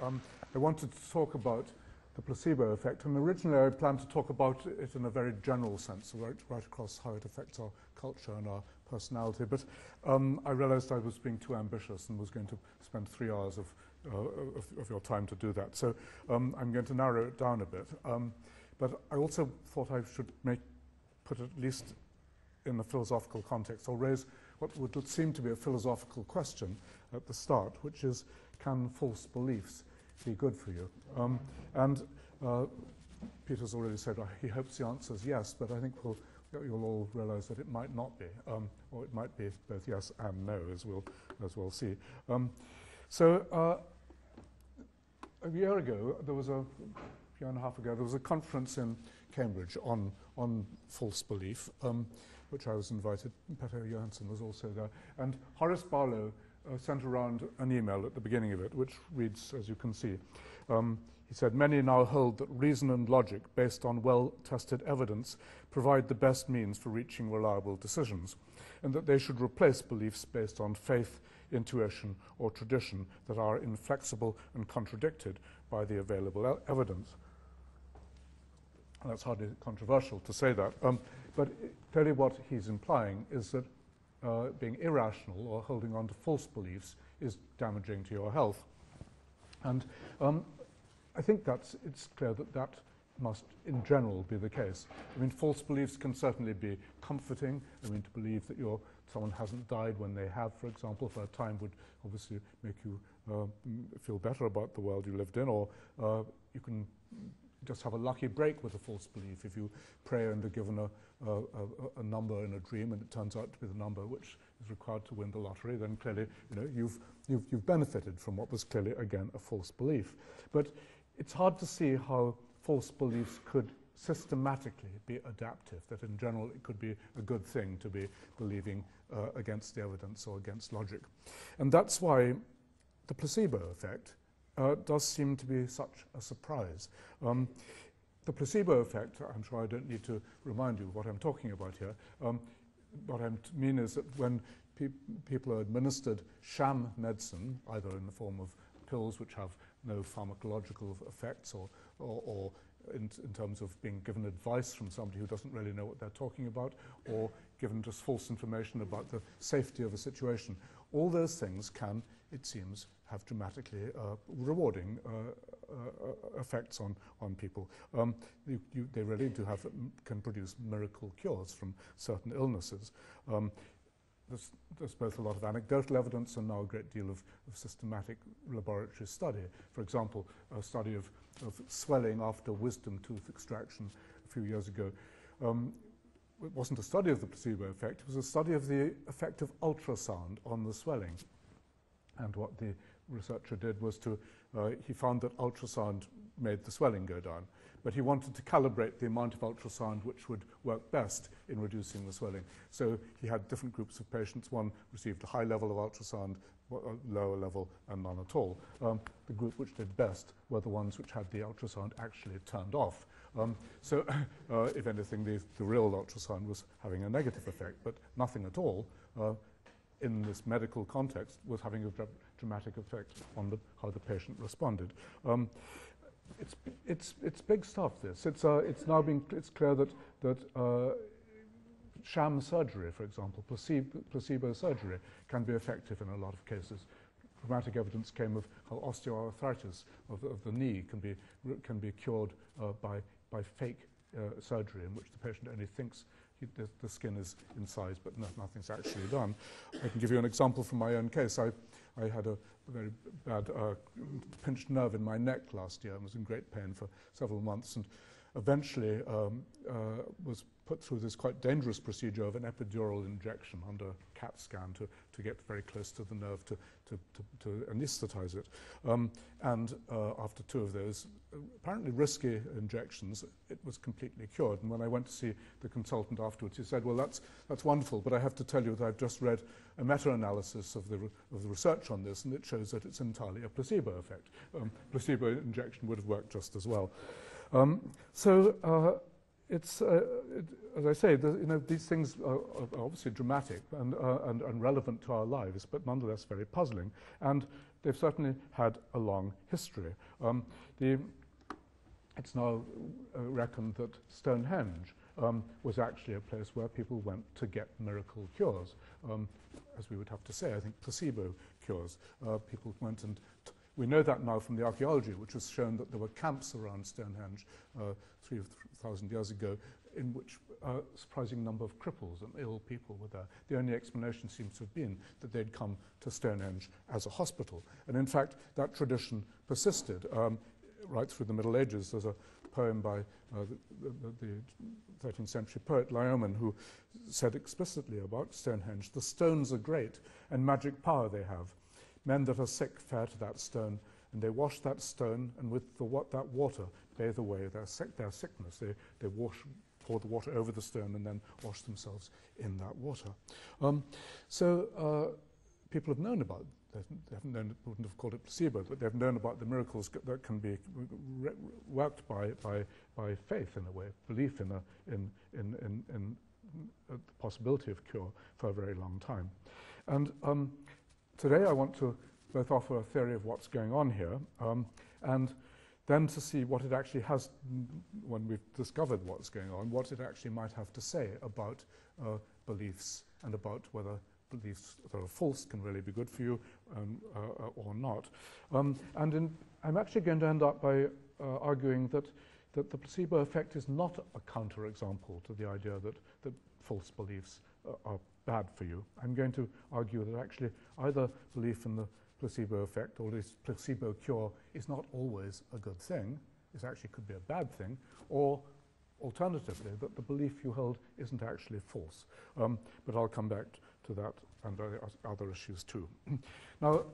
I wanted to talk about the placebo effect, and originally I planned to talk about it in a very general sense, right across how it affects our culture and our personality, but I realized I was being too ambitious and was going to spend 3 hours of your time to do that. So I'm going to narrow it down a bit. But I also thought I should put it at least in a philosophical context, or raise what would seem to be a philosophical question at the start, which is, can false beliefs be good for you? And Peter's already said he hopes the answer is yes, but I think you'll all realize that it might not be, or it might be both yes and no, as we'll see. So a year ago, year and a half ago, there was a conference in Cambridge on false belief, which I was invited. Peter Johansson was also there. And Horace Barlow sent around an email at the beginning of it, which reads, as you can see. He said, "Many now hold that reason and logic, based on well-tested evidence, provide the best means for reaching reliable decisions, and that they should replace beliefs based on faith, intuition, or tradition that are inflexible and contradicted by the available evidence." And that's hardly controversial to say that. But clearly what he's implying is that being irrational or holding on to false beliefs is damaging to your health. And I think it's clear that must, in general, be the case. I mean, false beliefs can certainly be comforting. I mean, to believe that someone hasn't died when they have, for example, for a time would obviously make you feel better about the world you lived in, or you can just have a lucky break with a false belief. If you pray and are given a number in a dream and it turns out to be the number which is required to win the lottery, then clearly you've benefited from what was clearly, again, a false belief. But it's hard to see how false beliefs could systematically be adaptive, that in general it could be a good thing to be believing against the evidence or against logic. And that's why the placebo effect does seem to be such a surprise. The placebo effect, I'm sure I don't need to remind you what I'm talking about here. What I mean is that when people are administered sham medicine, either in the form of pills which have no pharmacological effects, or in terms of being given advice from somebody who doesn't really know what they're talking about, or given just false information about the safety of a situation, all those things can, it seems, have dramatically rewarding effects on people. They really do can produce miracle cures from certain illnesses. There's both a lot of anecdotal evidence and now a great deal of systematic laboratory study. For example, a study of swelling after wisdom tooth extraction a few years ago. It wasn't a study of the placebo effect, it was a study of the effect of ultrasound on the swelling. And what the researcher did was he found that ultrasound made the swelling go down, but he wanted to calibrate the amount of ultrasound which would work best in reducing the swelling. So he had different groups of patients. One received a high level of ultrasound, a lower level, and none at all. The group which did best were the ones which had the ultrasound actually turned off. So if anything, the real ultrasound was having a negative effect, but nothing at all in this medical context was having a dramatic effect on how the patient responded. It's big stuff. This it's clear that sham surgery, for example, placebo surgery, can be effective in a lot of cases. Dramatic evidence came of how osteoarthritis of the knee can be cured by fake surgery, in which the patient only thinks the skin is incised, but nothing's actually done. I can give you an example from my own case. I had a very bad pinched nerve in my neck last year and was in great pain for several months, and eventually was put through this quite dangerous procedure of an epidural injection under CAT scan to get very close to the nerve to anesthetize it. And after 2 of those apparently risky injections, it was completely cured. And when I went to see the consultant afterwards, he said, "Well, that's wonderful, but I have to tell you that I've just read a meta-analysis of the research on this, and it shows that it's entirely a placebo effect. Placebo injection would have worked just as well." So it's, as I say, these things are obviously dramatic and relevant to our lives, but nonetheless very puzzling. And they've certainly had a long history. It's now reckoned that Stonehenge was actually a place where people went to get miracle cures. As we would have to say, I think placebo cures. People went and we know that now from the archaeology, which has shown that there were camps around Stonehenge 3,000 years ago in which a surprising number of cripples and ill people were there. The only explanation seems to have been that they'd come to Stonehenge as a hospital. And in fact, that tradition persisted right through the Middle Ages. There's a poem by the 13th century poet Laoman, who said explicitly about Stonehenge, "The stones are great, and magic power they have. Men that are sick fare to that stone, and they wash that stone, and with that water bathe away their sickness." They pour the water over the stone and then wash themselves in that water. So people have known about it. They haven't known, wouldn't have called it placebo, but they've known about the miracles that can be worked by faith in a way, belief in the possibility of cure for a very long time. And today I want to both offer a theory of what's going on here and then to see what it actually has, when we've discovered what's going on, what it actually might have to say about beliefs and about whether beliefs that are false can really be good for you or not. I'm actually going to end up by arguing that the placebo effect is not a counterexample to the idea that false beliefs are bad for you. I'm going to argue that actually either belief in the placebo effect or this placebo cure is not always a good thing. It actually could be a bad thing, or alternatively, that the belief you hold isn't actually false. But I'll come back to that and other issues too. Now,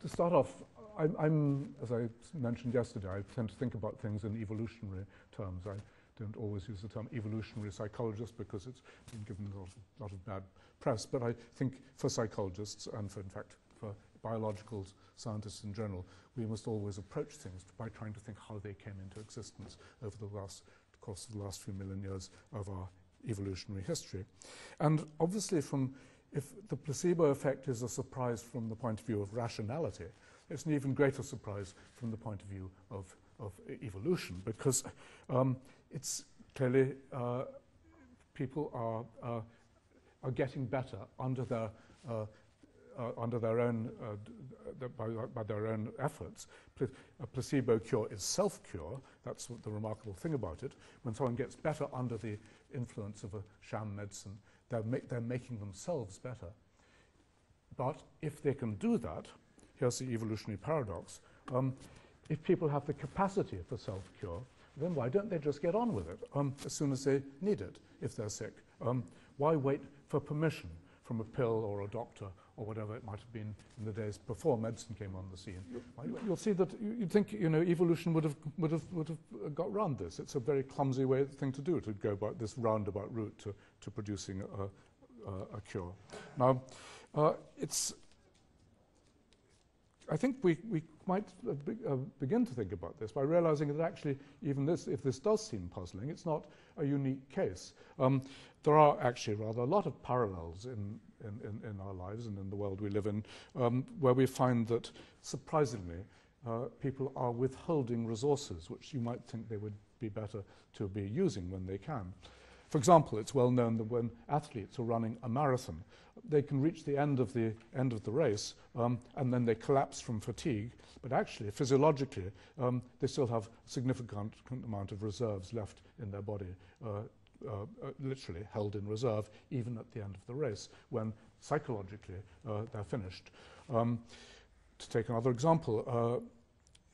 to start off, I'm, as I mentioned yesterday, I tend to think about things in evolutionary terms. I don't always use the term evolutionary psychologist because it's been given a lot of bad press, but I think for psychologists and in fact for biological scientists in general, we must always approach things by trying to think how they came into existence over the course of the last few million years of our evolutionary history. And obviously if the placebo effect is a surprise from the point of view of rationality, it's an even greater surprise from the point of view of evolution, because it's clearly people are getting better under their own by their own efforts. A placebo cure is self-cure. That's the remarkable thing about it. When someone gets better under the influence of a sham medicine, they're making themselves better. But if they can do that, here's the evolutionary paradox. If people have the capacity for self-cure, then why don't they just get on with it as soon as they need it if they're sick? Why wait for permission from a pill or a doctor or whatever it might have been in the days before medicine came on the scene? You'll see that you'd think evolution would have got round this. It's a very clumsy thing to do, to go about this roundabout route to producing a cure. Now, I think we might begin to think about this by realizing that actually even if this does seem puzzling, it's not a unique case. There are actually rather a lot of parallels in our lives and in the world we live in where we find that surprisingly people are withholding resources which you might think they would be better to be using when they can. For example, it's well known that when athletes are running a marathon, they can reach the end of the race and then they collapse from fatigue, but actually, physiologically, they still have a significant amount of reserves left in their body, literally held in reserve, even at the end of the race, when psychologically they're finished. To take another example,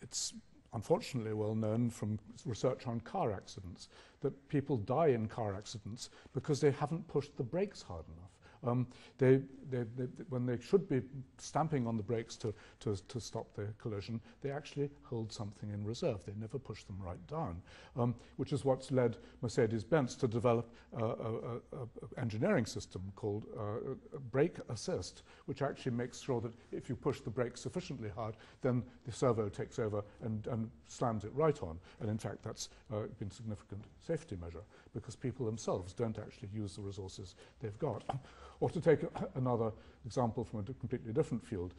it's unfortunately well known from research on car accidents that people die in car accidents because they haven't pushed the brakes hard enough. When they should be stamping on the brakes to stop the collision, they actually hold something in reserve. They never push them right down, which is what's led Mercedes-Benz to develop an engineering system called brake assist, which actually makes sure that if you push the brakes sufficiently hard, then the servo takes over and slams it right on. And in fact, that's been a significant safety measure. because people themselves don't actually use the resources they've got. Or to take another example from a completely different field,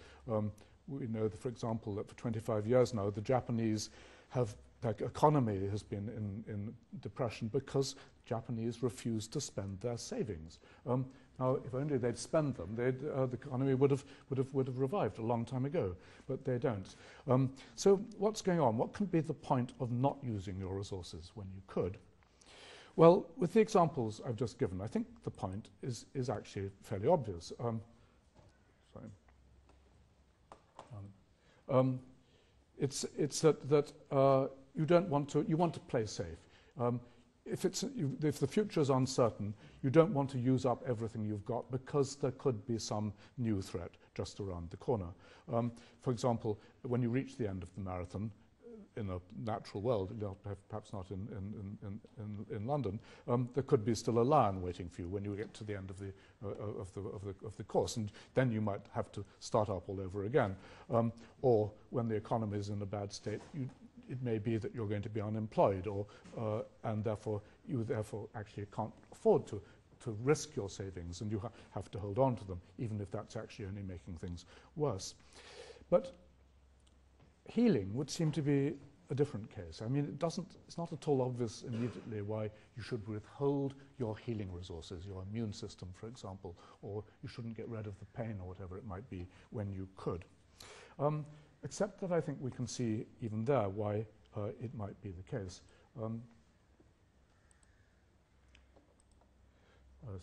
we know, that, for example, that for 25 years now, the Japanese have, their economy has been in depression because Japanese refuse to spend their savings. Now, if only they'd spend them, the economy would have revived a long time ago, but they don't. So what's going on? What can be the point of not using your resources when you could? Well, with the examples I've just given, I think the point is actually fairly obvious. It's that you don't want to. You want to play safe. If the future is uncertain, you don't want to use up everything you've got because there could be some new threat just around the corner. For example, when you reach the end of the marathon, in a natural world, perhaps not in London, there could be still a lion waiting for you when you get to the end of the course, and then you might have to start up all over again. Or when the economy is in a bad state, it may be that you're going to be unemployed, and therefore you actually can't afford to risk your savings, and you have to hold on to them, even if that's actually only making things worse. But healing would seem to be a different case. I mean, it's not at all obvious immediately why you should withhold your healing resources, your immune system, for example, or you shouldn't get rid of the pain or whatever it might be when you could. Except that I think we can see even there why it might be the case.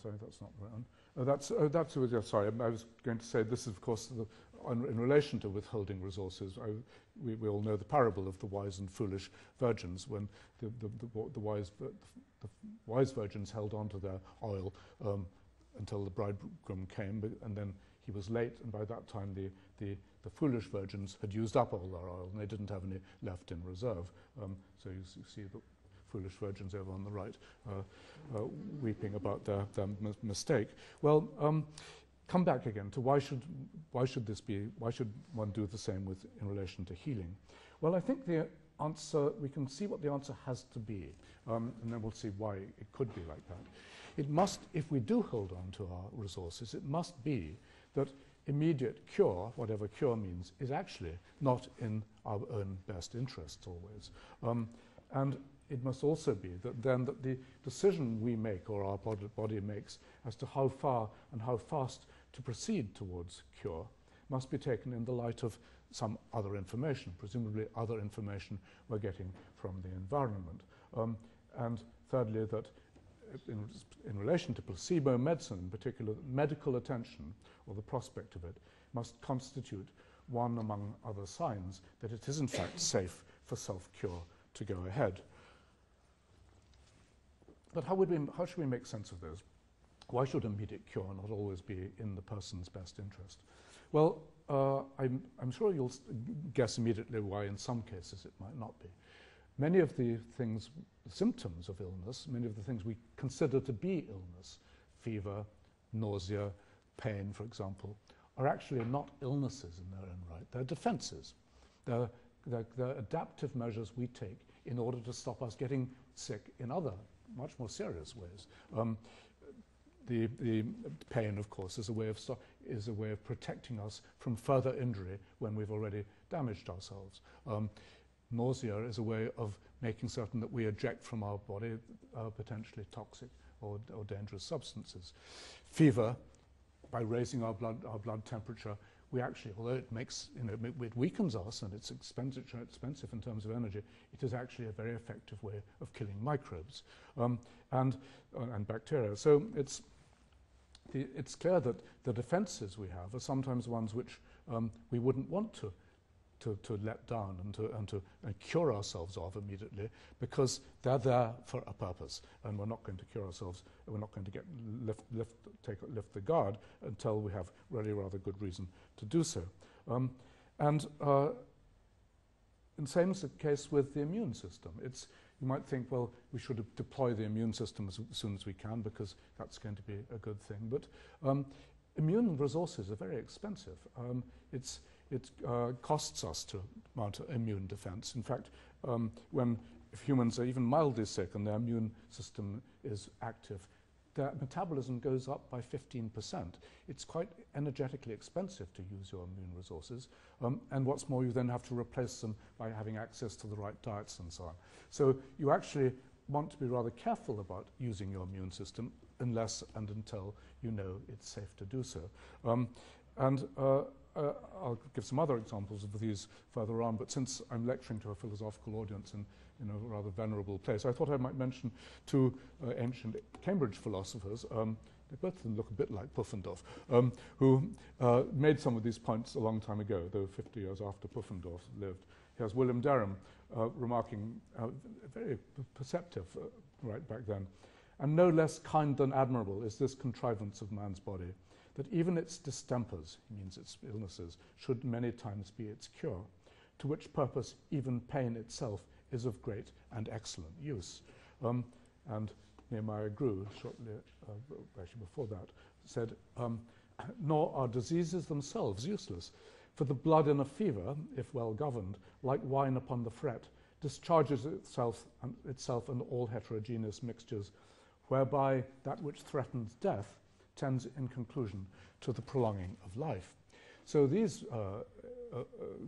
Sorry, that's not the right one. Sorry, I was going to say this is, of course, in relation to withholding resources. We all know the parable of the wise and foolish virgins, when the wise virgins held on to their oil until the bridegroom came, and then he was late, and by that time the foolish virgins had used up all their oil, and they didn't have any left in reserve. So you see the foolish virgins over on the right weeping about their mistake. Well, come back again to why should one do the same in relation to healing? Well, I think the answer, we can see what the answer has to be, and then we'll see why it could be like that. It must, if we do hold on to our resources, it must be that immediate cure, whatever cure means, is actually not in our own best interests always. And it must also be that the decision we make, or our body makes, as to how far and how fast to proceed towards cure must be taken in the light of some other information, presumably other information we're getting from the environment. And thirdly, that in relation to placebo medicine, in particular, medical attention, or the prospect of it, must constitute one among other signs that it is in fact safe for self-cure to go ahead. But how should we make sense of those? Why should immediate cure not always be in the person's best interest? Well, I'm sure you'll guess immediately why in some cases it might not be. Many of the symptoms of illness, many of the things we consider to be illness, fever, nausea, pain, for example, are actually not illnesses in their own right. They're defenses. They're adaptive measures we take in order to stop us getting sick in other, much more serious ways. The pain, of course, is a way of protecting us from further injury when we've already damaged ourselves. Nausea is a way of making certain that we eject from our body potentially toxic or dangerous substances. Fever, by raising our blood temperature, we actually, although it makes, it weakens us and it's expensive in terms of energy, it is actually a very effective way of killing microbes and bacteria. So it's clear that the defenses we have are sometimes ones which we wouldn't want to let down and to cure ourselves of immediately, because they're there for a purpose, and we're not going to cure ourselves, we're not going to lift the guard until we have really rather good reason to do so. And the same is the case with the immune system. You might think, well, we should deploy the immune system as soon as we can because that's going to be a good thing. But immune resources are very expensive. It costs us to mount an immune defense. In fact, when if humans are even mildly sick and their immune system is active, their metabolism goes up by 15%. It's quite energetically expensive to use your immune resources, and what's more, you then have to replace them by having access to the right diets and so on. So you actually want to be rather careful about using your immune system unless and until you know it's safe to do so. I'll give some other examples of these further on, but since I'm lecturing to a philosophical audience in a rather venerable place, I thought I might mention two ancient Cambridge philosophers. They both of them look a bit like Pufendorf, who made some of these points a long time ago, though 50 years after Pufendorf lived. Here's William Derham remarking, very perceptive right back then, "And no less kind than admirable is this contrivance of man's body, that even its distempers," he means its illnesses, "should many times be its cure, to which purpose even pain itself is of great and excellent use." And Nehemiah Grew, shortly, actually before that, said, "Nor are diseases themselves useless, for the blood in a fever, if well governed, like wine upon the fret, discharges itself and all heterogeneous mixtures, whereby that which threatens death tends in conclusion to the prolonging of life." So these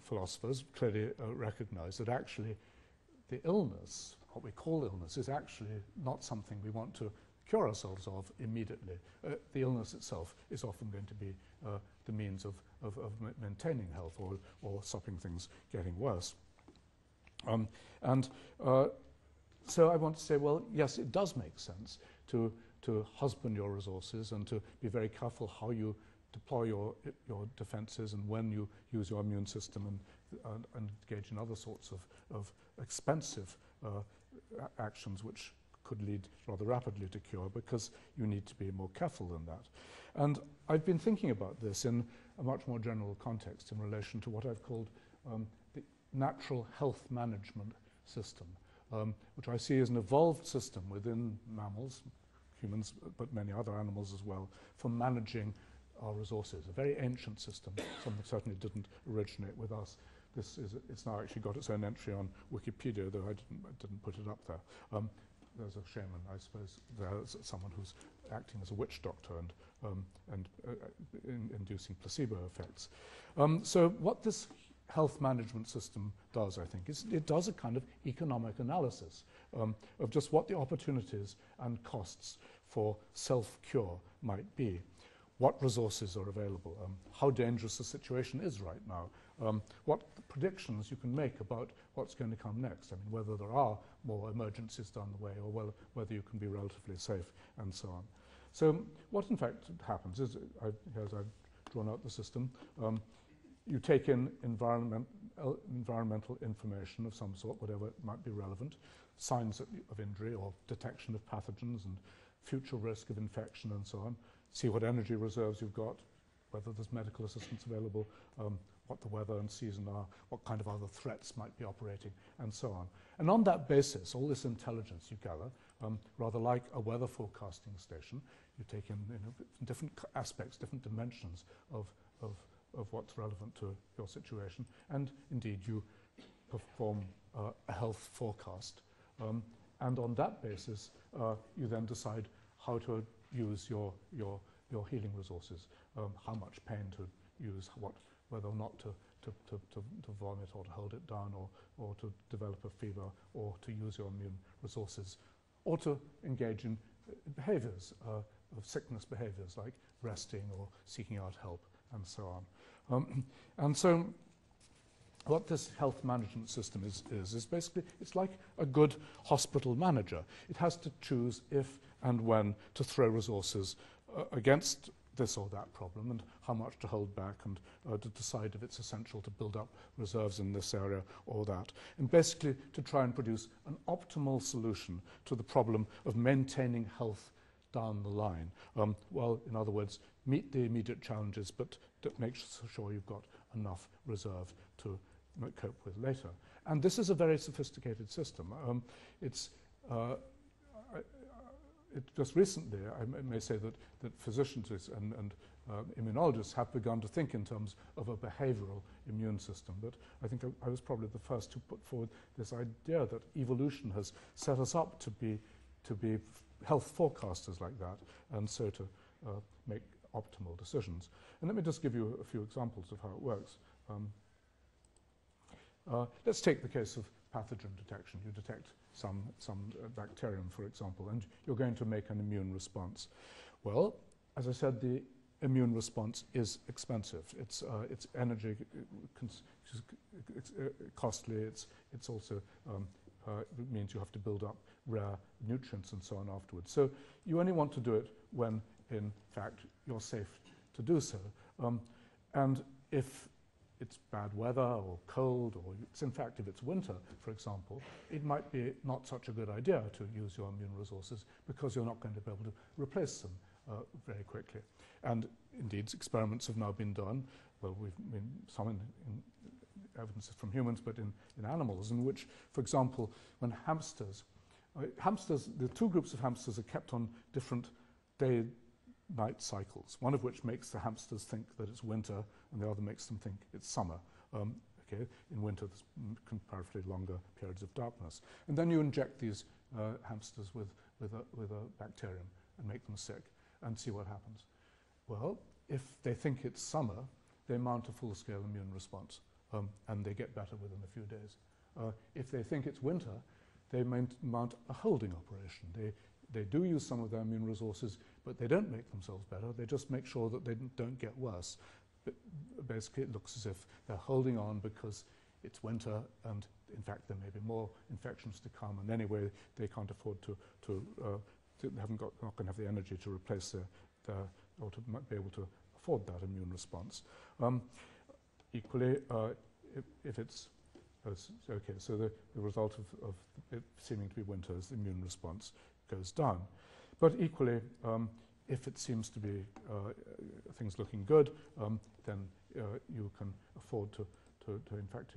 philosophers clearly recognize that actually the illness, what we call illness, is actually not something we want to cure ourselves of immediately. The illness itself is often going to be the means of maintaining health or stopping things getting worse. So I want to say, well, yes, it does make sense to husband your resources and to be very careful how you deploy your defenses and when you use your immune system and engage in other sorts of expensive actions which could lead rather rapidly to cure, because you need to be more careful than that. And I've been thinking about this in a much more general context in relation to what I've called the natural health management system, which I see as an evolved system within mammals, humans, but many other animals as well, for managing our resources. A very ancient system, something that certainly didn't originate with us. It's now actually got its own entry on Wikipedia, though I didn't put it up there. There's a shaman, I suppose. There's someone who's acting as a witch doctor and inducing placebo effects. So what this health management system does, I think, is it does a kind of economic analysis of just what the opportunities and costs for self-cure might be. What resources are available, how dangerous the situation is right now, what predictions you can make about what's going to come next. I mean, whether there are more emergencies down the way or whether you can be relatively safe and so on. So what in fact happens is, as I've drawn out the system, you take in environmental information of some sort, whatever might be relevant, signs of injury or detection of pathogens and future risk of infection and so on. See what energy reserves you've got, whether there's medical assistance available, what the weather and season are, what kind of other threats might be operating, and so on. And on that basis, all this intelligence you gather, rather like a weather forecasting station, you take in different aspects, different dimensions of what's relevant to your situation, and indeed you perform a health forecast. And on that basis, you then decide how to use your healing resources, how much pain to use, whether or not to vomit or to hold it down, or to develop a fever, or to use your immune resources, or to engage in behaviors, of sickness behaviors like resting or seeking out help and so on. And so what this health management system is basically, it's like a good hospital manager. It has to choose if and when to throw resources against this or that problem, and how much to hold back, and to decide if it's essential to build up reserves in this area or that, and basically to try and produce an optimal solution to the problem of maintaining health down the line. Well, in other words, meet the immediate challenges, but make sure you've got enough reserve to cope with later. And this is a very sophisticated system. just recently, I may say that physicians and immunologists have begun to think in terms of a behavioral immune system. But I think I was probably the first to put forward this idea that evolution has set us up to be health forecasters like that, and so to make optimal decisions. And let me just give you a few examples of how it works. Let's take the case of pathogen detection. You detect some bacterium, for example, and you're going to make an immune response. Well, as I said, the immune response is expensive. It's energy costly. It's also it means you have to build up rare nutrients and so on afterwards. So you only want to do it when, in fact, you're safe to do so. And if it's bad weather or cold, or in fact, if it's winter, for example, it might be not such a good idea to use your immune resources because you're not going to be able to replace them very quickly. And indeed, experiments have now been done. Well, some in evidence from humans, but in animals, in which, for example, when hamsters, the two groups of hamsters are kept on different day-night cycles, one of which makes the hamsters think that it's winter, and the other makes them think it's summer. Okay, in winter, there's comparatively longer periods of darkness. And then you inject these hamsters with a bacterium and make them sick and see what happens. Well, if they think it's summer, they mount a full-scale immune response, and they get better within a few days. If they think it's winter, they mount a holding operation. They do use some of their immune resources, but they don't make themselves better. They just make sure that they don't get worse. But basically, it looks as if they're holding on because it's winter, and in fact, there may be more infections to come. And anyway, they can't afford not going to have the energy to replace or to be able to afford that immune response. Equally, if it's okay, so the result of it seeming to be winter is the immune response goes down. But equally, if it seems to be things looking good, then you can afford to in fact,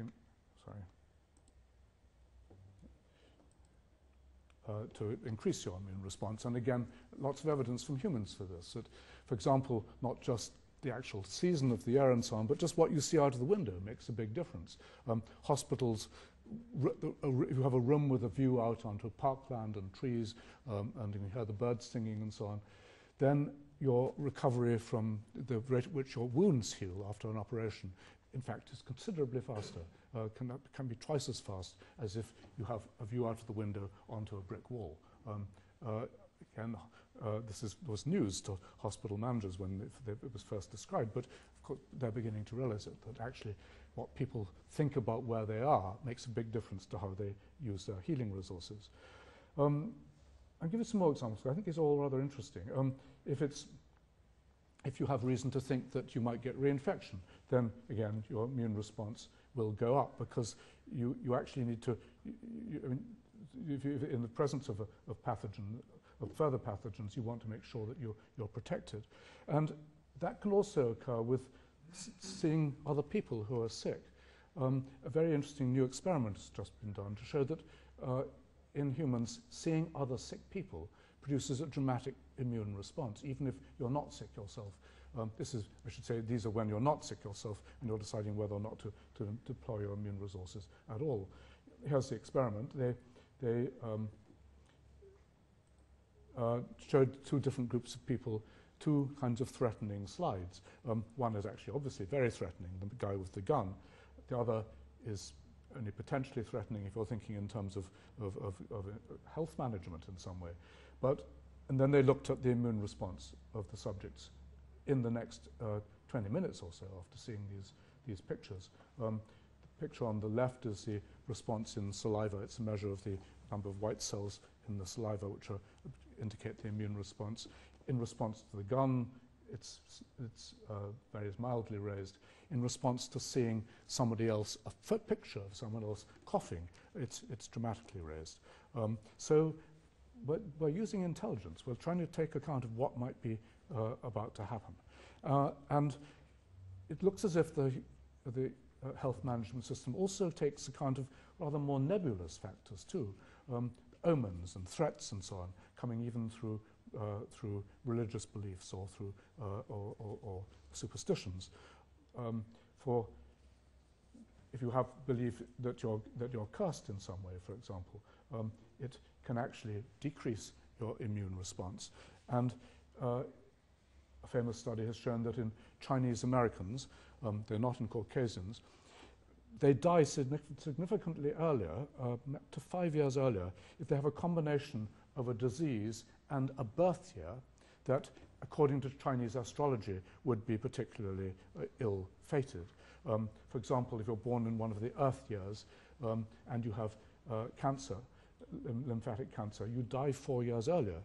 to increase your immune response. And again, lots of evidence from humans for this. That, for example, not just the actual season of the year and so on, but just what you see out of the window makes a big difference. Hospitals, if you have a room with a view out onto parkland and trees, and you hear the birds singing and so on, then your recovery from the rate at which your wounds heal after an operation, in fact, is considerably faster. Can be twice as fast as if you have a view out of the window onto a brick wall. Again, this was news to hospital managers when it was first described, but of course they're beginning to realize that actually what people think about where they are makes a big difference to how they use their healing resources. I'll give you some more examples. I think it's all rather interesting. If you have reason to think that you might get reinfection, then again your immune response will go up because you actually need to, if in the presence of further pathogens, you want to make sure that you're protected. And that can also occur with seeing other people who are sick. A very interesting new experiment has just been done to show that in humans, seeing other sick people produces a dramatic immune response, even if you're not sick yourself. I should say, these are when you're not sick yourself and you're deciding whether or not to deploy your immune resources at all. Here's the experiment. They showed two different groups of people two kinds of threatening slides. One is actually obviously very threatening, the guy with the gun. The other is only potentially threatening if you're thinking in terms of health management in some way. And then they looked at the immune response of the subjects in the next 20 minutes or so after seeing these pictures. The picture on the left is the response in saliva. It's a measure of the number of white cells in the saliva which indicate the immune response. In response to the gun, it's very mildly raised. In response to seeing somebody else, a picture of someone else coughing, it's dramatically raised. So we're using intelligence. We're trying to take account of what might be about to happen. And it looks as if the health management system also takes account of rather more nebulous factors too. omens and threats and so on, coming even through religious beliefs or through or superstitions. For if you have belief that you're cursed in some way, for example, it can actually decrease your immune response. And a famous study has shown that in Chinese Americans, they're not in Caucasians, they die significantly earlier, up to 5 years earlier, if they have a combination of a disease and a birth year that, according to Chinese astrology, would be particularly ill-fated. For example, if you're born in one of the Earth years and you have cancer, lymphatic cancer, you die 4 years earlier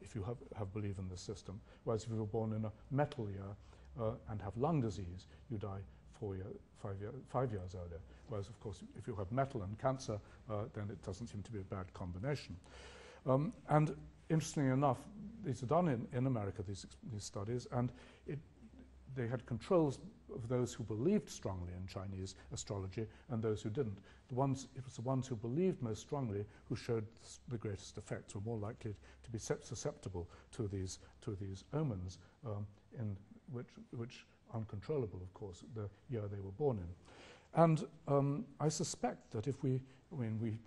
if you have belief in this system. Whereas if you're born in a metal year and have lung disease, you die 5 years earlier. Whereas, of course, if you have metal and cancer, then it doesn't seem to be a bad combination. And interestingly enough, these are done in America, these studies, and they had controls of those who believed strongly in Chinese astrology and those who didn't. It was the ones who believed most strongly who showed the greatest effects, were more likely to be susceptible to these omens, in which uncontrollable, of course, the year they were born in. And I suspect that if we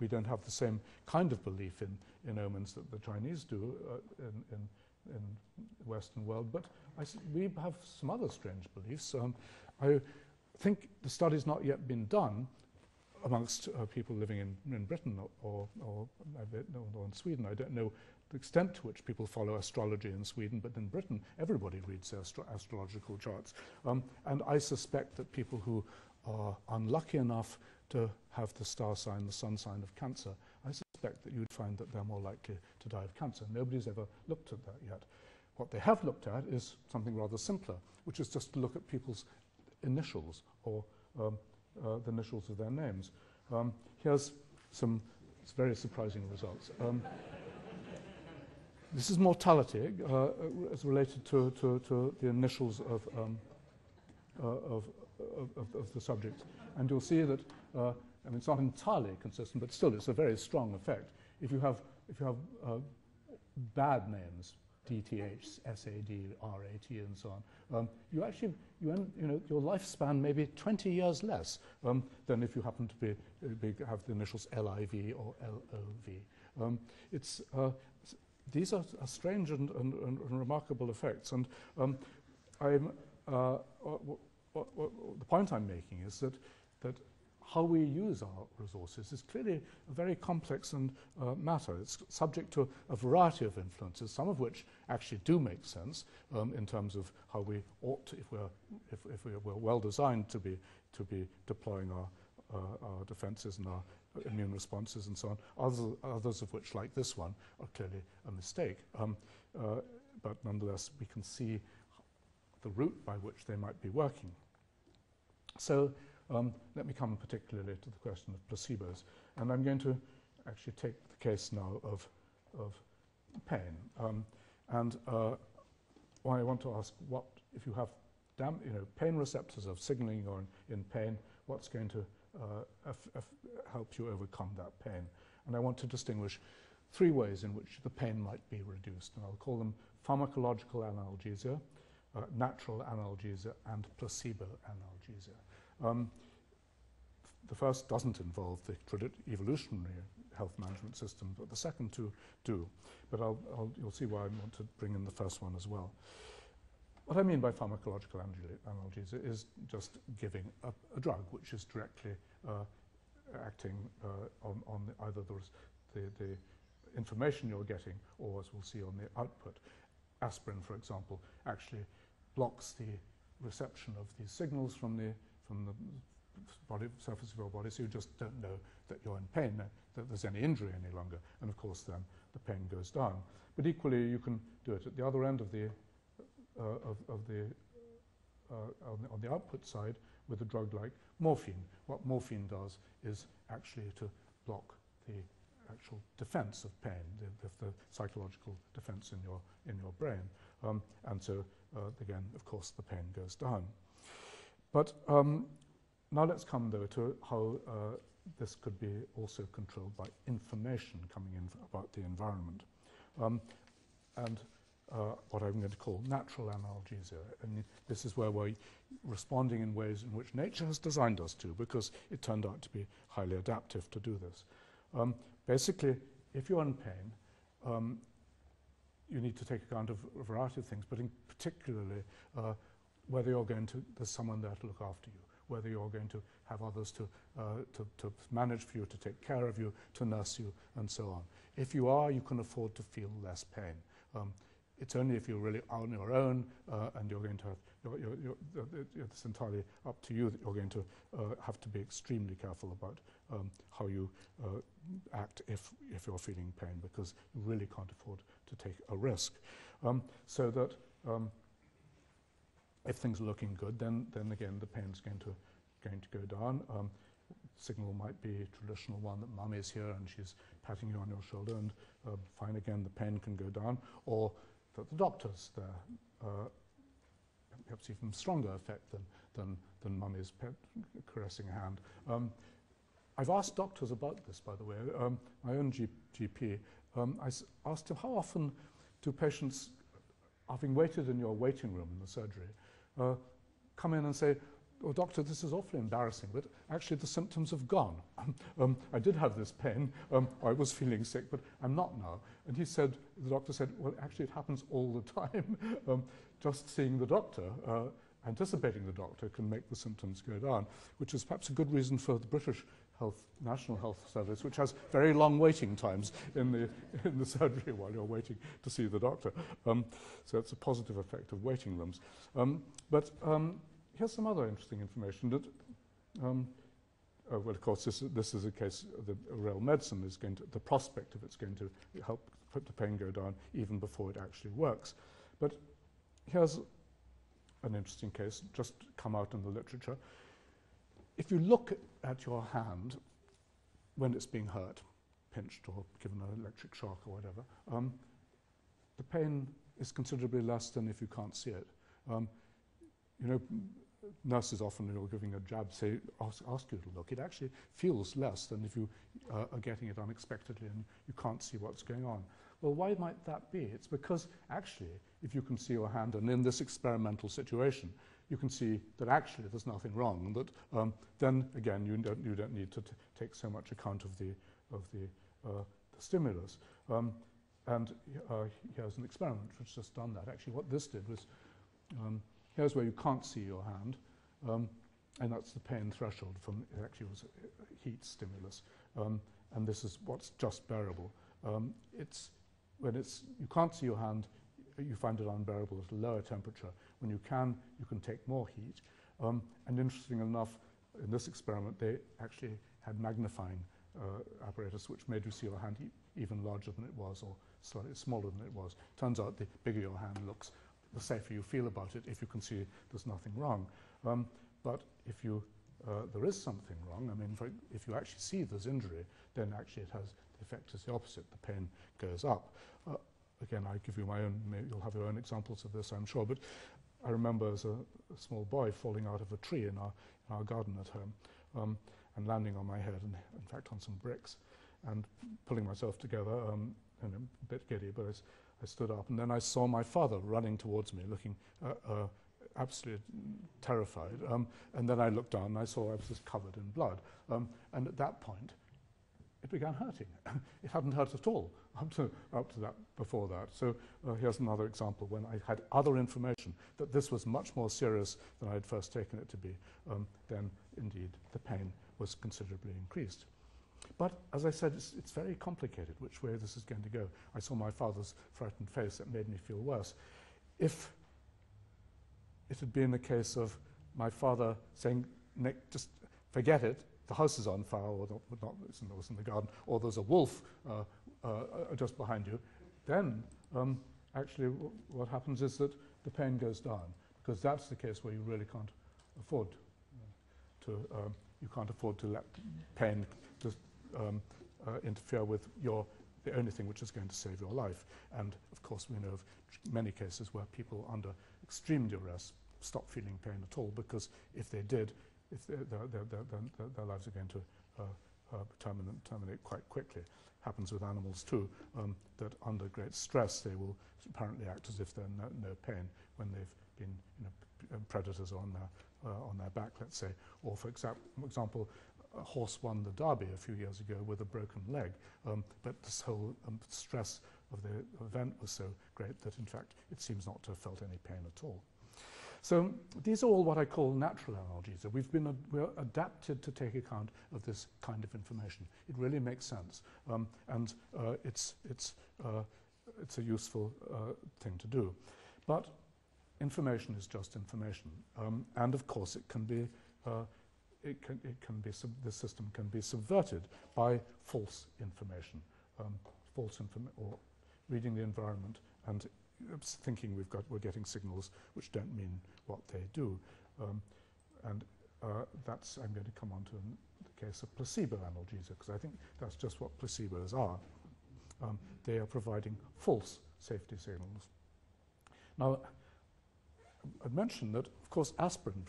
don't have the same kind of belief in omens that the Chinese do in the Western world, but we have some other strange beliefs. I think the study's not yet been done amongst people living in Britain or in Sweden. I don't know the extent to which people follow astrology in Sweden, but in Britain, everybody reads their astrological charts. And I suspect that people who are unlucky enough to have the star sign, the sun sign of Cancer, I suspect that you'd find that they're more likely to die of cancer. Nobody's ever looked at that yet. What they have looked at is something rather simpler, which is just to look at people's initials or the initials of their names. Here's some very surprising results. This is mortality as related to the initials of the subject, and you'll see that I mean, it's not entirely consistent, but still, it's a very strong effect. If you have bad names, DTH, SAD, RAT, and so on, you your lifespan may be 20 years less than if you happen to have the initials LIV or LOV. These are strange and remarkable effects, and the point I'm making is that how we use our resources is clearly a very complex matter. It's subject to a variety of influences, some of which actually do make sense in terms of how we ought to, if we're well designed to be deploying our defenses and our immune responses and so on. Others of which, like this one, are clearly a mistake. But nonetheless, we can see the route by which they might be working. So let me come particularly to the question of placebos. And I'm going to actually take the case now of pain. I want to ask, what if you have pain receptors of signaling you're in pain, what's going to help you overcome that pain? And I want to distinguish three ways in which the pain might be reduced. And I'll call them pharmacological analgesia, natural analgesia, and placebo analgesia. The first doesn't involve the evolutionary health management system, but the second two do. But you'll see why I want to bring in the first one as well. What I mean by pharmacological analgesia is just giving a drug which is directly acting on either the information you're getting, or, as we'll see, on the output. Aspirin, for example, actually blocks the reception of these signals from the surface of your body, so you just don't know that you're in pain, that there's any injury any longer, and of course then the pain goes down. But equally, you can do it at the other end of the on the output side with a drug like morphine. What morphine does is actually to block the actual defense of pain, the psychological defense in your brain, and so again, of course, the pain goes down. But now let's come, though, to how this could be also controlled by information coming in about the environment. And what I'm going to call natural analgesia. And this is where we're responding in ways in which nature has designed us to, because it turned out to be highly adaptive to do this. Basically, if you're in pain, you need to take account of a variety of things, but in particularly whether you're going to, there's someone there to look after you, whether you're going to have others to manage for you, to take care of you, to nurse you, and so on. If you are, you can afford to feel less pain. It's only if you're really on your own and you're going to have, it's entirely up to you that you're going to have to be extremely careful about how you act if you're feeling pain, because you really can't afford to take a risk. So that if things are looking good, then again the pain's going to go down. Signal might be a traditional one that mum is here and she's patting you on your shoulder, and fine, again the pain can go down, or that the doctor's there, perhaps even stronger effect than mummy's caressing a hand. I've asked doctors about this, by the way. My own GP, I asked him, how often do patients, having waited in your waiting room in the surgery, come in and say, "Oh, doctor, this is awfully embarrassing, but actually the symptoms have gone. I did have this pain, I was feeling sick, but I'm not now." And he said, the doctor said, "Well, actually it happens all the time. Just seeing the doctor, anticipating the doctor can make the symptoms go down," which is perhaps a good reason for the British National Health Service, which has very long waiting times in the surgery while you're waiting to see the doctor. So it's a positive effect of waiting rooms. But here's some other interesting information that, well, of course, this is a case that real medicine is going to, the prospect of it's going to help put the pain go down even before it actually works. But here's an interesting case just come out in the literature. If you look at your hand when it's being hurt, pinched or given an electric shock or whatever, the pain is considerably less than if you can't see it. You know, nurses often, when you're giving a jab, ask you to look. It actually feels less than if you are getting it unexpectedly and you can't see what's going on. Well, why might that be? It's because actually, if you can see your hand, and in this experimental situation, you can see that actually there's nothing wrong, and that then again you don't need to take so much account of the stimulus. And here's an experiment which has just done that. Actually, what this did was, here's where you can't see your hand, and that's the pain threshold from, it actually was a heat stimulus, and this is what's just bearable. When you can't see your hand, you find it unbearable at a lower temperature. When you can take more heat. And interesting enough, in this experiment, they actually had magnifying apparatus which made you see your hand even larger than it was, or slightly smaller than it was. Turns out the bigger your hand looks, the safer you feel about it if you can see there's nothing wrong. But if there is something wrong, I mean, if you actually see there's injury, then actually the effect is the opposite. The pain goes up. Again, I give you my own, you'll have your own examples of this, I'm sure, but I remember as a small boy falling out of a tree in our garden at home, and landing on my head, and in fact on some bricks, and pulling myself together, and a bit giddy, but I stood up, and then I saw my father running towards me, looking absolutely terrified, and then I looked down and I saw I was just covered in blood, and at that point it began hurting. It hadn't hurt at all up to that, before that. So here's another example when I had other information that this was much more serious than I had first taken it to be, then indeed the pain was considerably increased. But as I said, it's very complicated which way this is going to go. I saw my father's frightened face. That made me feel worse. If it had been a case of my father saying, "Nick, just forget it, the house is on fire," or it was in the garden, or there's a wolf just behind you, then actually what happens is that the pain goes down, because that's the case where you really can't afford to let pain just interfere with the only thing which is going to save your life. And of course we know of many cases where people under extreme duress stop feeling pain at all, because if they did, their lives are going to terminate quite quickly. Happens with animals too, that under great stress they will apparently act as if they're no pain when they've been, predators on their back, let's say. Or for example, a horse won the Derby a few years ago with a broken leg, but this whole stress of the event was so great that in fact it seems not to have felt any pain at all. So these are all what I call natural analgesia. We're adapted to take account of this kind of information. It really makes sense, and it's a useful thing to do. But information is just information, and of course it can be the system can be subverted by false information, or reading the environment and thinking we're getting signals which don't mean what they do, and that's I'm going to come on to in the case of placebo analgesia, because I think that's just what placebos are. They are providing false safety signals. Now, I'd mentioned that, of course, aspirin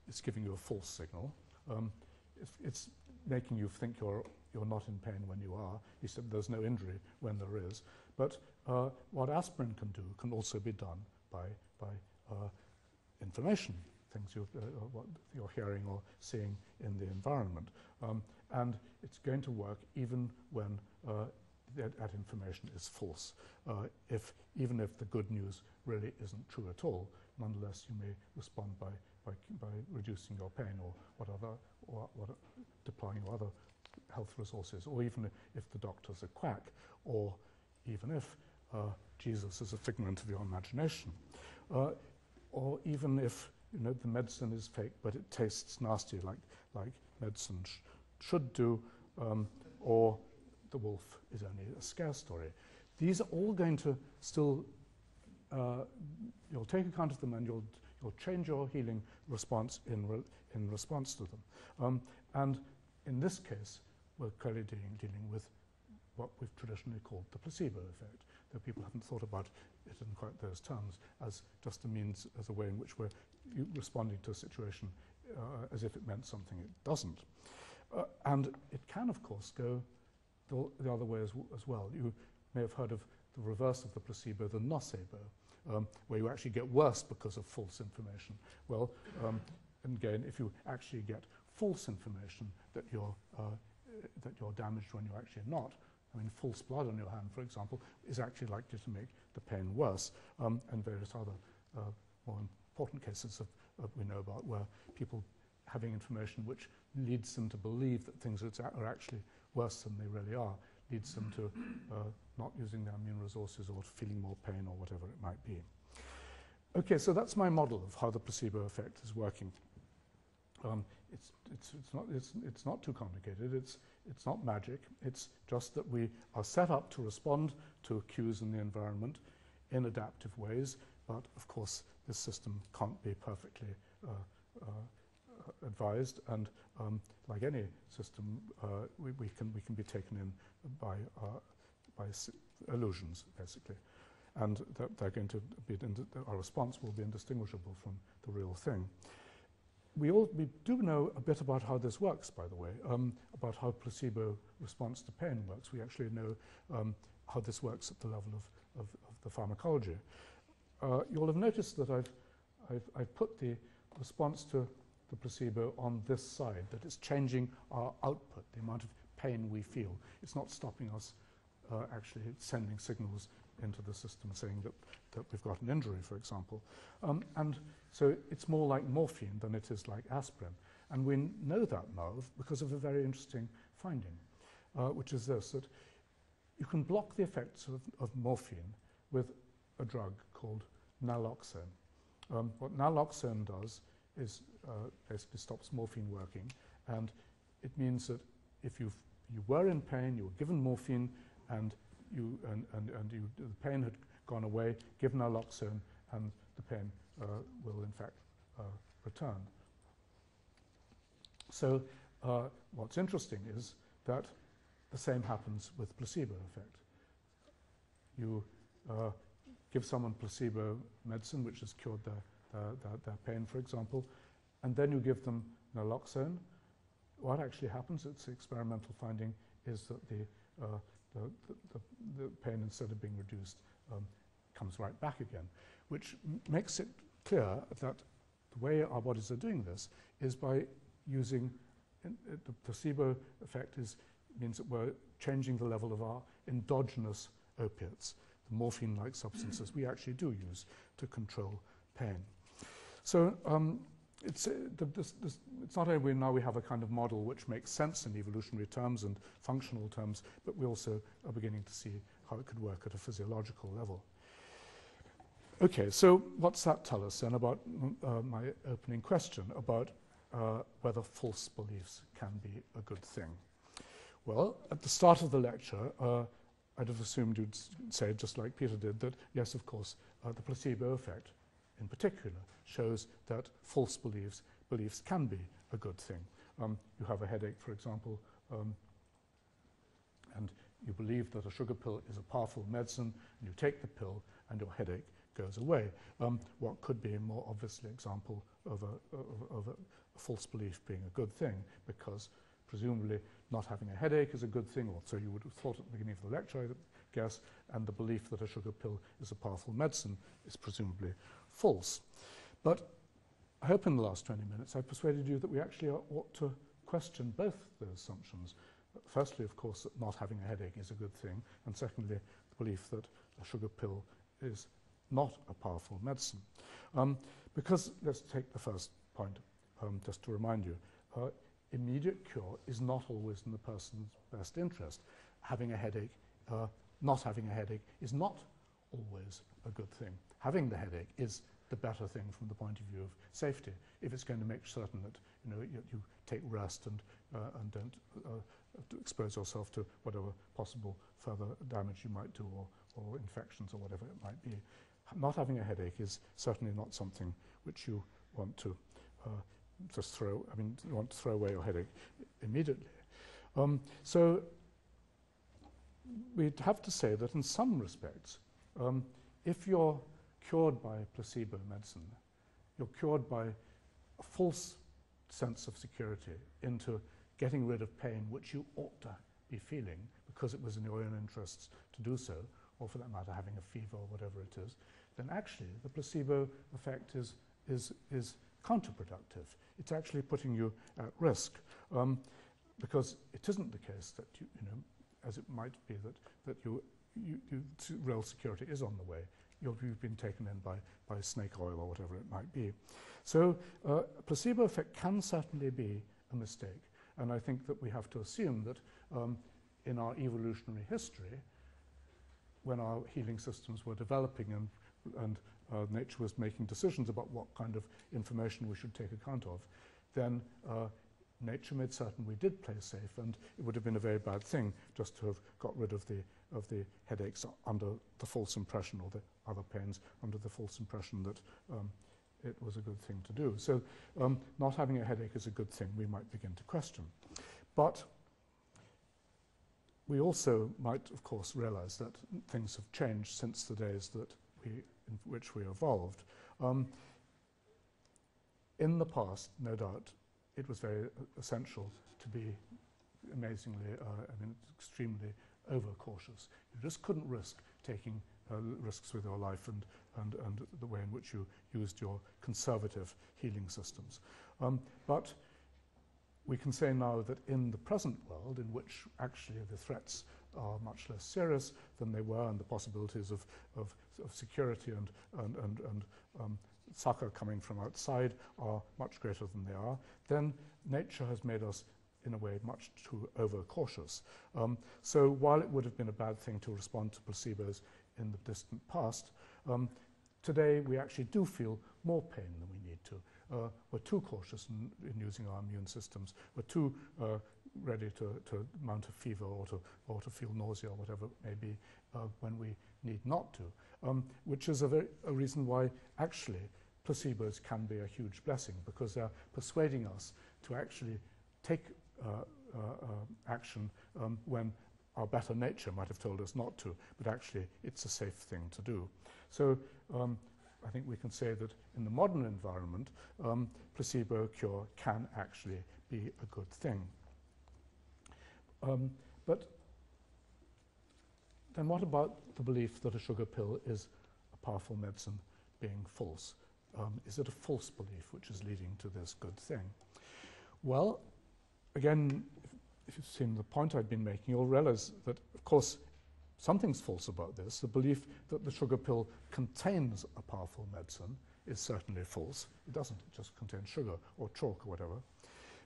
it's giving you a false signal. It's making you think you're not in pain when you are. He said there's no injury when there is. But what aspirin can do can also be done by information, things what you're hearing or seeing in the environment. And it's going to work even when that information is false. Even if the good news really isn't true at all, nonetheless you may respond by reducing your pain or deploying your other health resources, or even if the doctor's a quack, or even if Jesus is a figment of your imagination, or even if the medicine is fake but it tastes nasty like medicine should do, or the wolf is only a scare story. These are all going to still, you'll take account of them, and you'll change your healing response in response to them. And in this case, we're clearly dealing with what we've traditionally called the placebo effect, though people haven't thought about it in quite those terms, as just a means, as a way in which we're responding to a situation as if it meant something it doesn't. And it can, of course, go the other way as well. You may have heard of the reverse of the placebo, the nocebo, where you actually get worse because of false information. Well, and again, if you actually get false information that you're damaged when you're actually not, I mean, false blood on your hand, for example, is actually likely to make the pain worse, and various other more important cases we know about, where people having information which leads them to believe that things are actually worse than they really are, leads them to not using their immune resources or feeling more pain or whatever it might be. Okay, so that's my model of how the placebo effect is working. It's not too complicated. It's not magic. It's just that we are set up to respond to cues in the environment in adaptive ways. But of course, this system can't be perfectly advised, and like any system, we can be taken in by illusions, basically, and they're going to be our response will be indistinguishable from the real thing. We do know a bit about how this works, by the way, about how placebo response to pain works. We actually know how this works at the level of the pharmacology. You'll have noticed that I've put the response to the placebo on this side, that it's changing our output, the amount of pain we feel. It's not stopping us actually sending signals into the system saying that we've got an injury, for example. And so it's more like morphine than it is like aspirin. And we know that now because of a very interesting finding, which is this, that you can block the effects of morphine with a drug called naloxone. What naloxone does is basically stops morphine working, and it means that if you were in pain, you were given morphine, and the pain had gone away, give naloxone, and the pain will in fact return. So what's interesting is that the same happens with placebo effect. You give someone placebo medicine, which has cured their pain, for example, and then you give them naloxone, what actually happens, it's the experimental finding, is that the pain, instead of being reduced, comes right back again, which makes it clear that the way our bodies are doing this is by using the placebo effect means that we're changing the level of our endogenous opiates, the morphine-like substances we actually do use to control pain. So it's not only now we have a kind of model which makes sense in evolutionary terms and functional terms, but we also are beginning to see how it could work at a physiological level. Okay, so what's that tell us then about my opening question about whether false beliefs can be a good thing? Well, at the start of the lecture, I'd have assumed you'd say, just like Peter did, that yes, of course, the placebo effect in particular shows that false beliefs can be a good thing. You have a headache, for example, and you believe that a sugar pill is a powerful medicine, and you take the pill and your headache goes away. What could be a more obviously example of a false belief being a good thing, because presumably not having a headache is a good thing, or so you would have thought at the beginning of the lecture, I guess, and the belief that a sugar pill is a powerful medicine is presumably false. But I hope in the last 20 minutes I've persuaded you that we actually ought to question both those assumptions. Firstly, of course, that not having a headache is a good thing, and secondly, the belief that a sugar pill is not a powerful medicine. Because let's take the first point, just to remind you. Immediate cure is not always in the person's best interest. Having a headache, not having a headache is not always a good thing. Having the headache is the better thing from the point of view of safety, if it's going to make certain that you take rest and don't expose yourself to whatever possible further damage you might do, or infections or whatever it might be. Not having a headache is certainly not something which you want to you want to throw away your headache immediately. So we'd have to say that in some respects, if you're cured by placebo medicine, you're cured by a false sense of security into getting rid of pain which you ought to be feeling because it was in your own interests to do so, or for that matter having a fever or whatever it is, then actually the placebo effect is counterproductive. It's actually putting you at risk, because it isn't the case that as it might be that real security is on the way. You've been taken in by snake oil or whatever it might be. So placebo effect can certainly be a mistake, and I think that we have to assume that in our evolutionary history, when our healing systems were developing and nature was making decisions about what kind of information we should take account of, then nature made certain we did play safe, and it would have been a very bad thing just to have got rid of the headaches under the false impression, or the other pains under the false impression that it was a good thing to do. So not having a headache is a good thing, we might begin to question. But we also might, of course, realize that things have changed since the days in which we evolved. In the past, no doubt, it was very essential to be amazingly, extremely overcautious. You just couldn't risk taking risks with your life and the way in which you used your conservative healing systems. But we can say now that in the present world, in which actually the threats are much less serious than they were, and the possibilities of security and succor coming from outside are much greater than they are, then nature has made us, in a way, much too over-cautious. So while it would have been a bad thing to respond to placebos in the distant past, today we actually do feel more pain than we need to. We're too cautious in using our immune systems. We're too ready to mount a fever or to feel nausea or whatever it may be when we need not to, which is a reason why actually placebos can be a huge blessing, because they're persuading us to actually take action when our better nature might have told us not to, but actually it's a safe thing to do. So I think we can say that in the modern environment, placebo cure can actually be a good thing. But then what about the belief that a sugar pill is a powerful medicine being false? Is it a false belief which is leading to this good thing? Well, again, if you've seen the point I've been making, you'll realize that, of course, something's false about this. The belief that the sugar pill contains a powerful medicine is certainly false. It doesn't. It just contains sugar or chalk or whatever.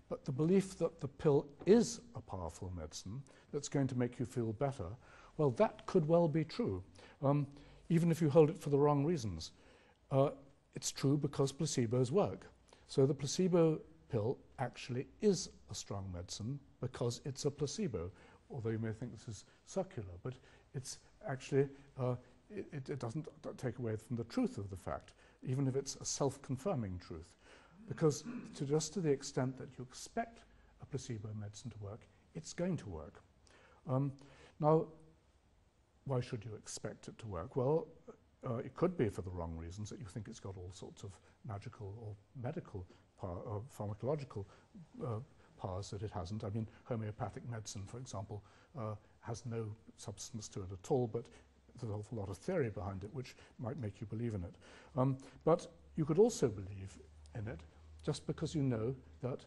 But the belief that the pill is a powerful medicine that's going to make you feel better, well, that could well be true, even if you hold it for the wrong reasons. It's true because placebos work. So the placebo pill actually is a strong medicine because it's a placebo, although you may think this is circular, but it's actually, it doesn't take away from the truth of the fact, even if it's a self-confirming truth. Because just to the extent that you expect a placebo medicine to work, it's going to work. Now, why should you expect it to work? Well, it could be for the wrong reasons, that you think it's got all sorts of magical or medical or pharmacological powers that it hasn't. I mean, homeopathic medicine, for example, has no substance to it at all, but there's an awful lot of theory behind it which might make you believe in it. But you could also believe in it just because you know that,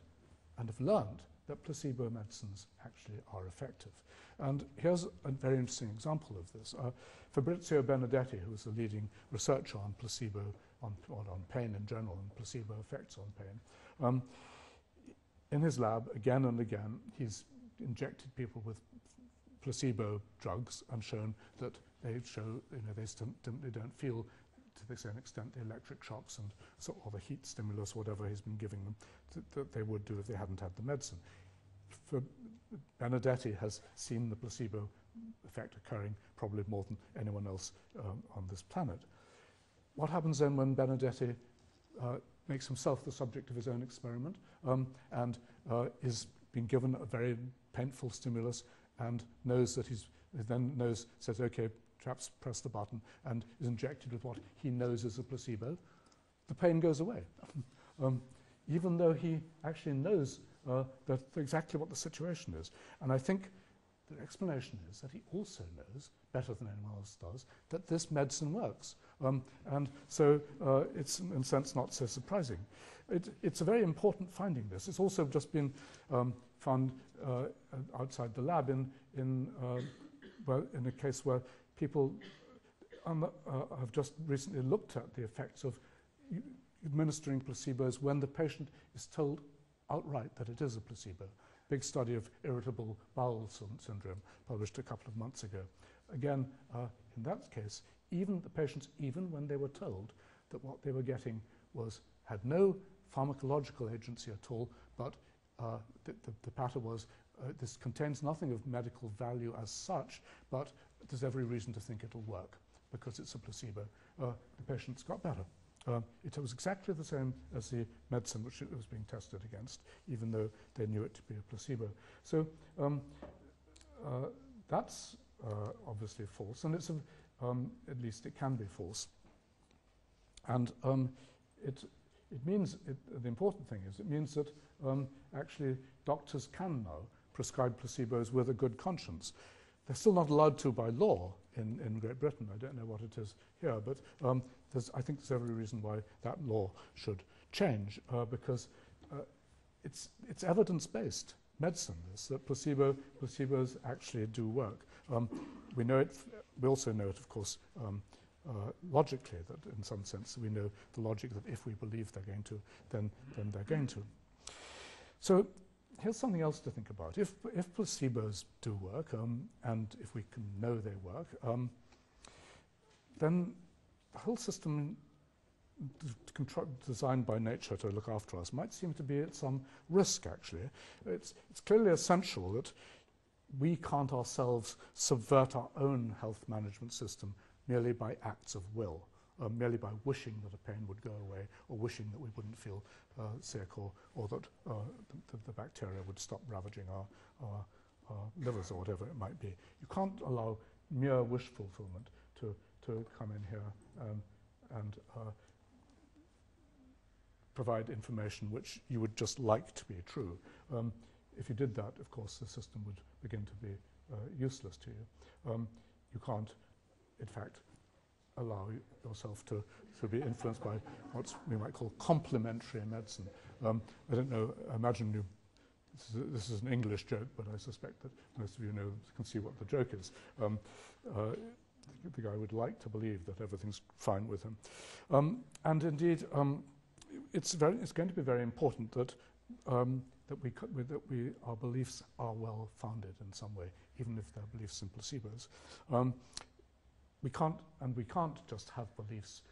and have learned, that placebo medicines actually are effective. And here's a very interesting example of this. Fabrizio Benedetti, who was the leading researcher on placebo, on pain in general, and placebo effects on pain, in his lab, again and again, he's injected people with placebo drugs and shown that they they don't feel, to the same extent, the electric shocks and or the heat stimulus, whatever he's been giving them, that they would do if they hadn't had the medicine. Benedetti has seen the placebo effect occurring probably more than anyone else on this planet. What happens then when Benedetti makes himself the subject of his own experiment and is being given a very painful stimulus and knows that says, okay, perhaps press the button, and is injected with what he knows is a placebo, the pain goes away. Even though he actually knows that exactly what the situation is. And I think the explanation is that he also knows, better than anyone else does, that this medicine works. And so it's, in a sense, not so surprising. It's a very important finding, this. It's also just been found outside the lab in a case where people have just recently looked at the effects of administering placebos when the patient is told outright that it is a placebo. Big study of irritable bowel syndrome published a couple of months ago. Again, in that case, even the patients, even when they were told that what they were getting had no pharmacological agency at all, but the patter was this contains nothing of medical value as such, but there's every reason to think it'll work because it's a placebo. The patients got better. It was exactly the same as the medicine which it was being tested against, even though they knew it to be a placebo. So that's obviously false, and it's at least it can be false. And it means, the important thing is, it means that actually doctors can now prescribe placebos with a good conscience. They're still not allowed to by law in Great Britain. I don't know what it is here, but I think there's every reason why that law should change, because it's evidence-based medicine, that placebos actually do work. We know it. We also know it, of course, logically, that in some sense we know the logic that if we believe they're going to, then they're going to. So here's something else to think about. If placebos do work, and if we can know they work, then the whole system designed by nature to look after us might seem to be at some risk, actually. It's clearly essential that we can't ourselves subvert our own health management system merely by acts of will, merely by wishing that a pain would go away, or wishing that we wouldn't feel sick, or that the bacteria would stop ravaging our livers, or whatever it might be. You can't allow mere wish fulfillment to come in here and provide information which you would just like to be true. If you did that, of course, the system would begin to be useless to you. You can't, in fact, allow yourself to be influenced by what we might call complementary medicine. I don't know, I imagine you, this is an English joke, but I suspect that most of you can see what the joke is. The guy would like to believe that everything's fine with him. And indeed, it's going to be very important that our beliefs are well founded in some way, even if they're beliefs in placebos. We can't just have beliefs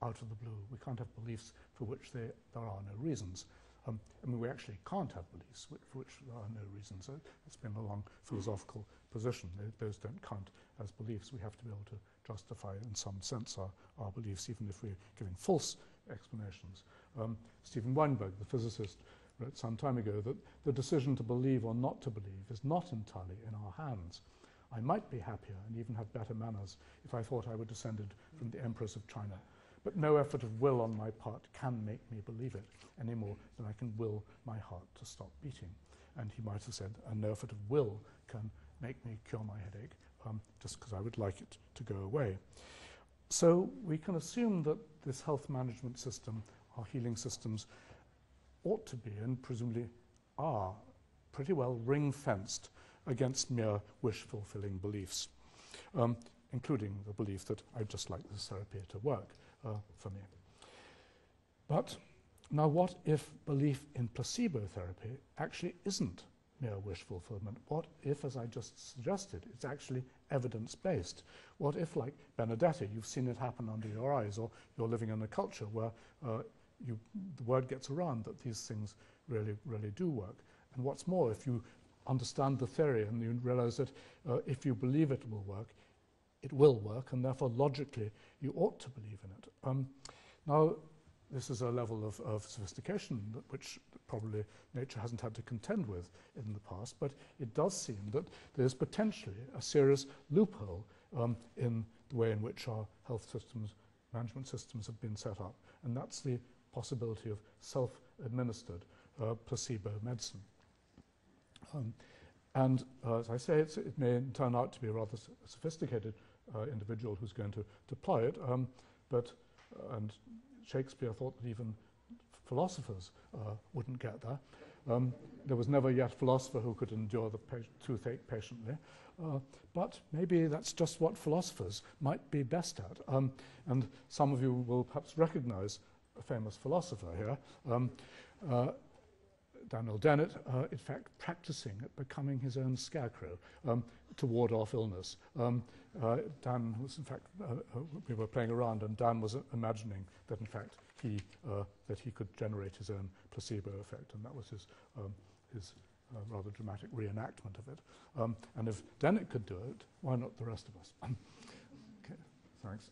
out of the blue. We can't have beliefs for which there are no reasons. I mean, we actually can't have beliefs for which there are no reasons. It's been a long philosophical position. Those don't count as beliefs. We have to be able to justify, in some sense, our beliefs, even if we're giving false explanations. Steven Weinberg, the physicist, wrote some time ago that the decision to believe or not to believe is not entirely in our hands. I might be happier and even have better manners if I thought I were descended from the Empress of China. But no effort of will on my part can make me believe it any more than I can will my heart to stop beating. And he might have said, and no effort of will can make me cure my headache, just because I would like it to go away. So we can assume that this health management system, our healing systems, ought to be, and presumably are, pretty well ring-fenced against mere wish-fulfilling beliefs, including the belief that I'd just like this therapy to work for me. But now what if belief in placebo therapy actually isn't mere wish fulfillment? What if, as I just suggested, it's actually evidence-based? What if, like Benedetta, you've seen it happen under your eyes, or you're living in a culture where the word gets around that these things really, really do work? And what's more, if you understand the theory and you realize that if you believe it will work, and therefore logically you ought to believe in it. Now, this is a level of sophistication which probably nature hasn't had to contend with in the past, but it does seem that there's potentially a serious loophole in the way in which our health systems, management systems have been set up, and that's the possibility of self-administered placebo medicine. And as I say, it may turn out to be a rather sophisticated individual who's going to apply it, and Shakespeare thought that even philosophers wouldn't get there. There was never yet a philosopher who could endure the toothache patiently, but maybe that's just what philosophers might be best at. And some of you will perhaps recognize a famous philosopher here, Daniel Dennett, in fact, practicing at becoming his own scarecrow to ward off illness. Dan was, in fact, we were playing around, and Dan was imagining that, in fact, he could generate his own placebo effect, and that was his rather dramatic reenactment of it. And if Dennett could do it, why not the rest of us? Okay, thanks.